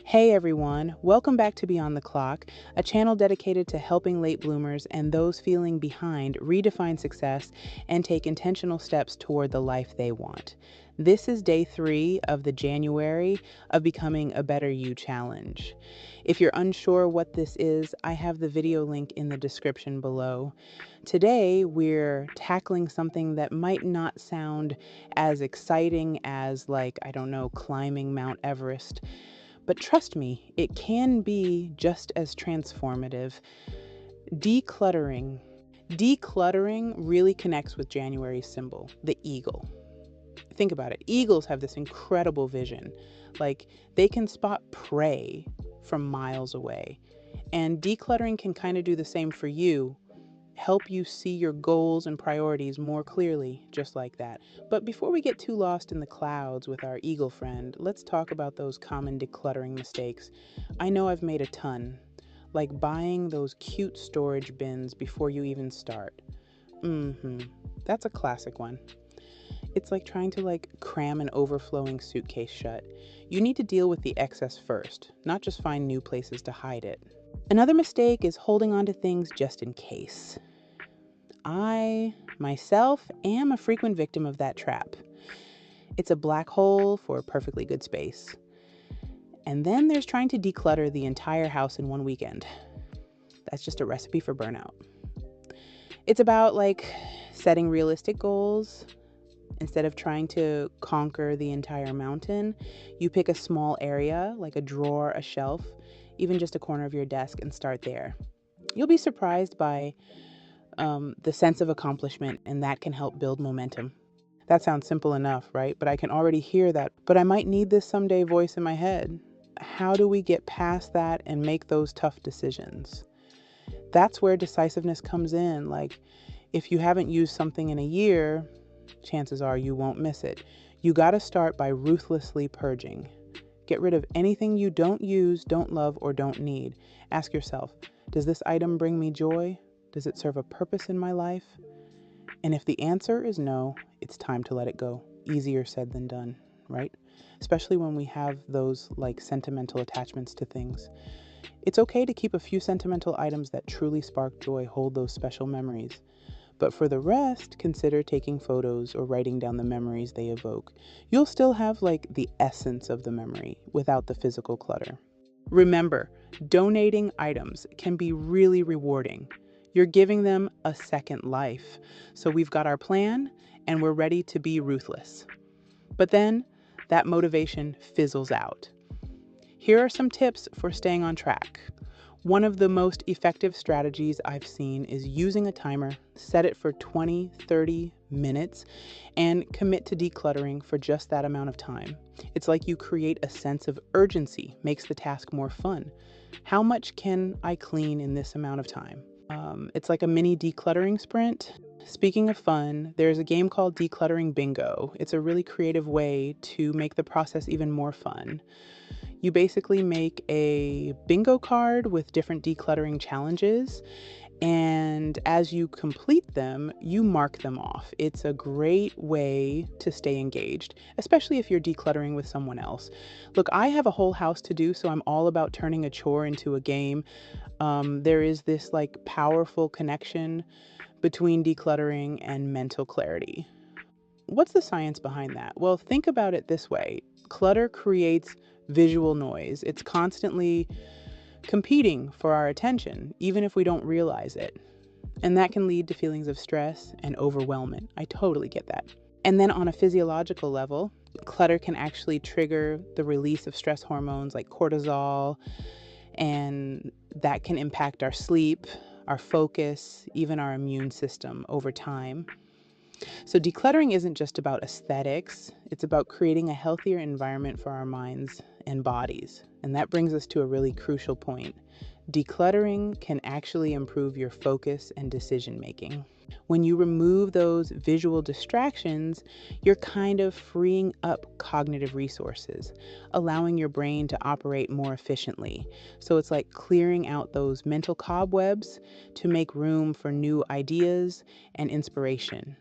Hey everyone, welcome back to Beyond the Clock, a channel dedicated to helping late bloomers and those feeling behind redefine success and take intentional steps toward the life they want. This is day 3 of the January of Becoming a Better You challenge. If you're unsure what this is, I have the video link in the description below. Today, we're tackling something that might not sound as exciting as, like, I don't know, climbing Mount Everest. But trust me, it can be just as transformative. Decluttering. Decluttering really connects with January's symbol, the eagle. Think about it. Eagles have this incredible vision. Like, they can spot prey from miles away. And decluttering can kind of do the same for you, help you see your goals and priorities more clearly, just like that. But before we get too lost in the clouds with our eagle friend, let's talk about those common decluttering mistakes. I know I've made a ton, like buying those cute storage bins before you even start. That's a classic one. It's like trying to cram an overflowing suitcase shut. You need to deal with the excess first, not just find new places to hide it. Another mistake is holding on to things just in case. I, myself, am a frequent victim of that trap. It's a black hole for perfectly good space. And then there's trying to declutter the entire house in one weekend. That's just a recipe for burnout. It's about setting realistic goals. Instead of trying to conquer the entire mountain, you pick a small area, like a drawer, a shelf, even just a corner of your desk, and start there. You'll be surprised by the sense of accomplishment, and that can help build momentum. That sounds simple enough, right? But I can already hear that. But I might need this someday voice in my head. How do we get past that and make those tough decisions? That's where decisiveness comes in. Like, if you haven't used something in a year, chances are you won't miss it. You got to start by ruthlessly purging. Get rid of anything you don't use, don't love, or don't need. Ask yourself, does this item bring me joy? Does it serve a purpose in my life? And if the answer is no, it's time to let it go. Easier said than done, right? Especially when we have those sentimental attachments to things. It's okay to keep a few sentimental items that truly spark joy, hold those special memories. But for the rest, consider taking photos or writing down the memories they evoke. You'll still have the essence of the memory without the physical clutter. Remember, donating items can be really rewarding. You're giving them a second life. So we've got our plan and we're ready to be ruthless. But then that motivation fizzles out. Here are some tips for staying on track. One of the most effective strategies I've seen is using a timer, set it for 20, 30 minutes, and commit to decluttering for just that amount of time. It's like you create a sense of urgency, makes the task more fun. How much can I clean in this amount of time? It's like a mini decluttering sprint. Speaking of fun, there's a game called Decluttering Bingo. It's a really creative way to make the process even more fun. You basically make a bingo card with different decluttering challenges, and as you complete them, you mark them off. It's a great way to stay engaged, especially if you're decluttering with someone else. Look, I have a whole house to do, so I'm all about turning a chore into a game. There is this powerful connection between decluttering and mental clarity. What's the science behind that? Well, think about it this way. Clutter creates visual noise. It's constantly competing for our attention, even if we don't realize it. And that can lead to feelings of stress and overwhelmment. I totally get that. And then on a physiological level, clutter can actually trigger the release of stress hormones like cortisol, and that can impact our sleep, our focus, even our immune system over time. So decluttering isn't just about aesthetics, it's about creating a healthier environment for our minds and bodies. And that brings us to a really crucial point. Decluttering can actually improve your focus and decision making. When you remove those visual distractions, you're kind of freeing up cognitive resources, allowing your brain to operate more efficiently. So it's like clearing out those mental cobwebs to make room for new ideas and inspiration.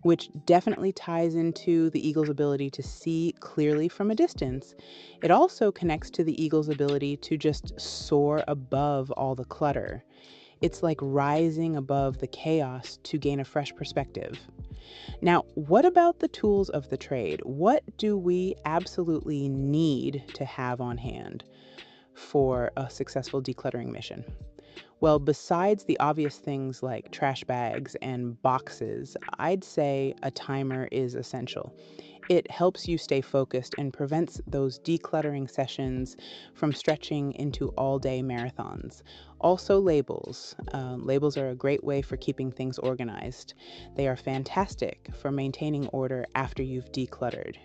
which definitely ties into the eagle's ability to see clearly from a distance. It also connects to the eagle's ability to just soar above all the clutter. It's like rising above the chaos to gain a fresh perspective. Now, what about the tools of the trade? What do we absolutely need to have on hand for a successful decluttering mission? Well, besides the obvious things like trash bags and boxes, I'd say a timer is essential. It helps you stay focused and prevents those decluttering sessions from stretching into all day marathons. Also, labels. Labels are a great way for keeping things organized. They are fantastic for maintaining order after you've decluttered.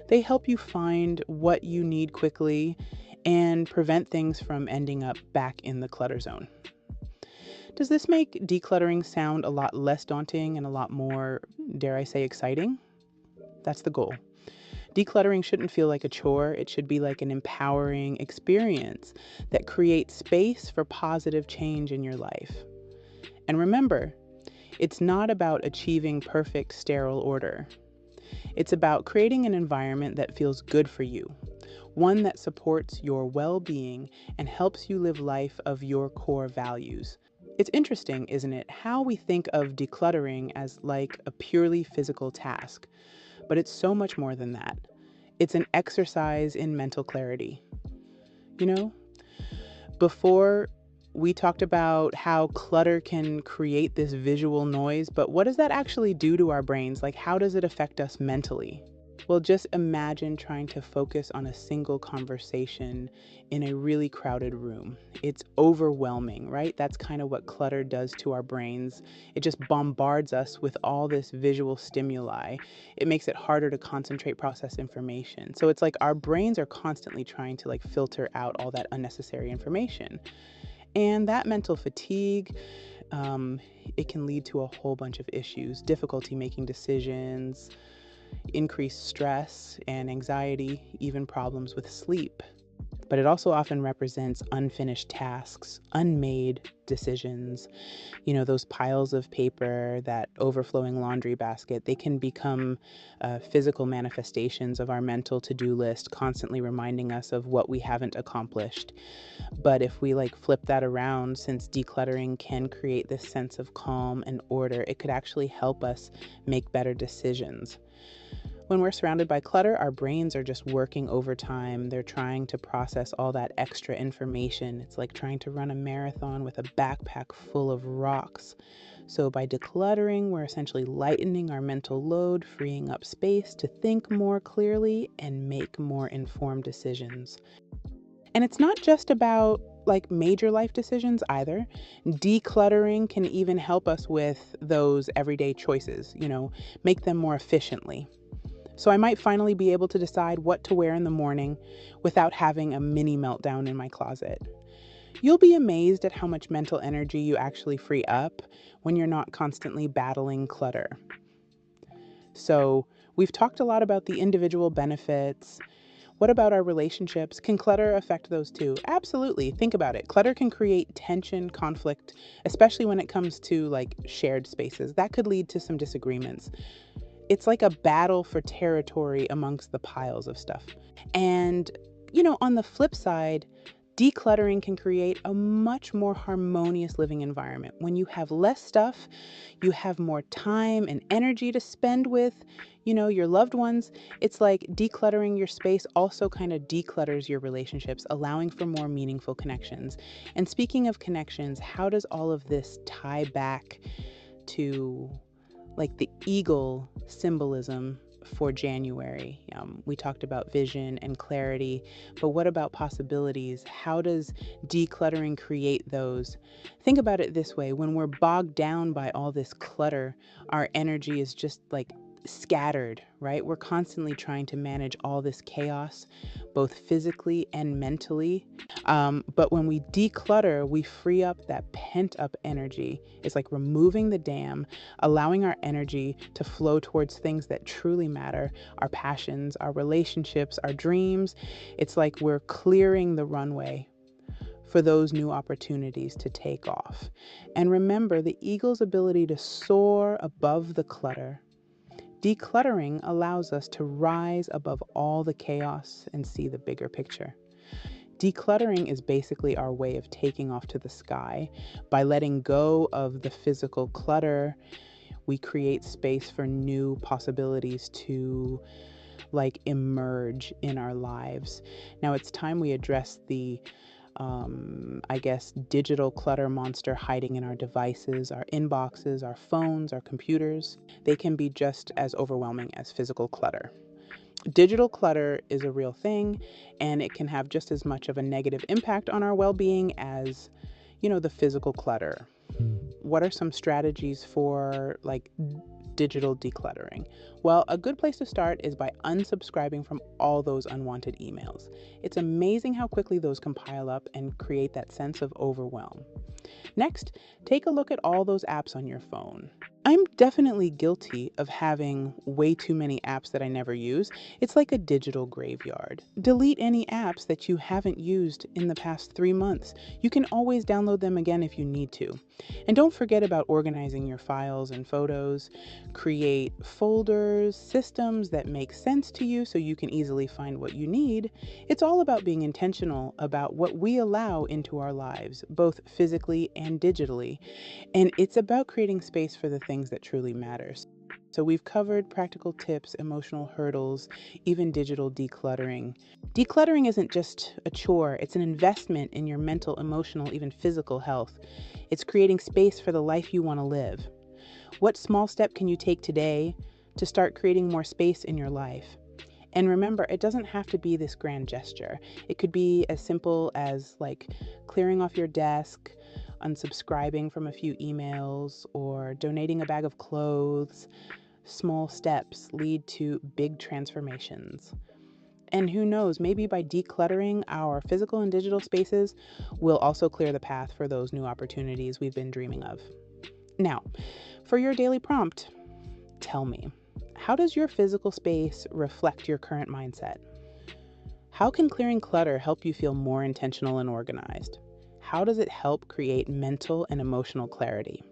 They help you find what you need quickly and prevent things from ending up back in the clutter zone. Does this make decluttering sound a lot less daunting and a lot more, dare I say, exciting? That's the goal. Decluttering shouldn't feel like a chore. It should be like an empowering experience that creates space for positive change in your life. And remember, it's not about achieving perfect sterile order. It's about creating an environment that feels good for you, one that supports your well-being and helps you live life of your core values. It's interesting, isn't it, how we think of decluttering as like a purely physical task, but it's so much more than that. It's an exercise in mental clarity. You know, before we talked about how clutter can create this visual noise, but what does that actually do to our brains? Like, how does it affect us mentally? Well, just imagine trying to focus on a single conversation in a really crowded room. It's overwhelming, right? That's kind of what clutter does to our brains. It just bombards us with all this visual stimuli. It makes it harder to concentrate, process information. So it's like our brains are constantly trying to like filter out all that unnecessary information. And that mental fatigue, it can lead to a whole bunch of issues, difficulty making decisions, increased stress and anxiety, even problems with sleep. But it also often represents unfinished tasks, unmade decisions. You know, those piles of paper, that overflowing laundry basket, they can become physical manifestations of our mental to-do list, constantly reminding us of what we haven't accomplished. But if we like flip that around, since decluttering can create this sense of calm and order, it could actually help us make better decisions. When we're surrounded by clutter, our brains are just working overtime. They're trying to process all that extra information. It's like trying to run a marathon with a backpack full of rocks. So by decluttering, we're essentially lightening our mental load, freeing up space to think more clearly and make more informed decisions. And it's not just about like major life decisions either. Decluttering can even help us with those everyday choices, make them more efficiently. So I might finally be able to decide what to wear in the morning without having a mini meltdown in my closet. You'll be amazed at how much mental energy you actually free up when you're not constantly battling clutter. So we've talked a lot about the individual benefits. What about our relationships? Can clutter affect those too? Absolutely. Think about it. Clutter can create tension, conflict, especially when it comes to like shared spaces. That could lead to some disagreements. It's like a battle for territory amongst the piles of stuff. And, on the flip side, decluttering can create a much more harmonious living environment. When you have less stuff, you have more time and energy to spend with, your loved ones. It's like decluttering your space also kind of declutters your relationships, allowing for more meaningful connections. And speaking of connections, how does all of this tie back to like the eagle symbolism for January? We talked about vision and clarity, but what about possibilities? How does decluttering create those? Think about it this way: when we're bogged down by all this clutter, our energy is just like scattered, right? We're constantly trying to manage all this chaos, both physically and mentally. But when we declutter, we free up that pent up energy. It's like removing the dam, allowing our energy to flow towards things that truly matter: our passions, our relationships, our dreams. It's like we're clearing the runway for those new opportunities to take off. And remember, the eagle's ability to soar above the clutter. Decluttering allows us to rise above all the chaos and see the bigger picture. Decluttering is basically our way of taking off to the sky. By letting go of the physical clutter, we create space for new possibilities to emerge in our lives. Now it's time we address the digital clutter monster hiding in our devices, our inboxes, our phones, our computers. They can be just as overwhelming as physical clutter. Digital clutter is a real thing, and it can have just as much of a negative impact on our well-being as, the physical clutter. What are some strategies for digital decluttering? Well, a good place to start is by unsubscribing from all those unwanted emails. It's amazing how quickly those can pile up and create that sense of overwhelm. Next, take a look at all those apps on your phone. I'm definitely guilty of having way too many apps that I never use. It's like a digital graveyard. Delete any apps that you haven't used in the past 3 months. You can always download them again if you need to. And don't forget about organizing your files and photos. Create folders, systems that make sense to you so you can easily find what you need. It's all about being intentional about what we allow into our lives, both physically and digitally. And it's about creating space for the things that truly matters. So we've covered practical tips, emotional hurdles, even digital decluttering. Decluttering isn't just a chore, it's an investment in your mental, emotional, even physical health. It's creating space for the life you want to live. What small step can you take today to start creating more space in your life? And remember, it doesn't have to be this grand gesture. It could be as simple as clearing off your desk, unsubscribing from a few emails, or donating a bag of clothes. Small steps lead to big transformations. And who knows, maybe by decluttering our physical and digital spaces, we'll also clear the path for those new opportunities we've been dreaming of. Now, for your daily prompt, tell me, how does your physical space reflect your current mindset? How can clearing clutter help you feel more intentional and organized? How does it help create mental and emotional clarity?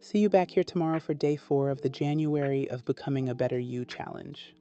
See you back here tomorrow for day 4 of the January of Becoming a Better You challenge.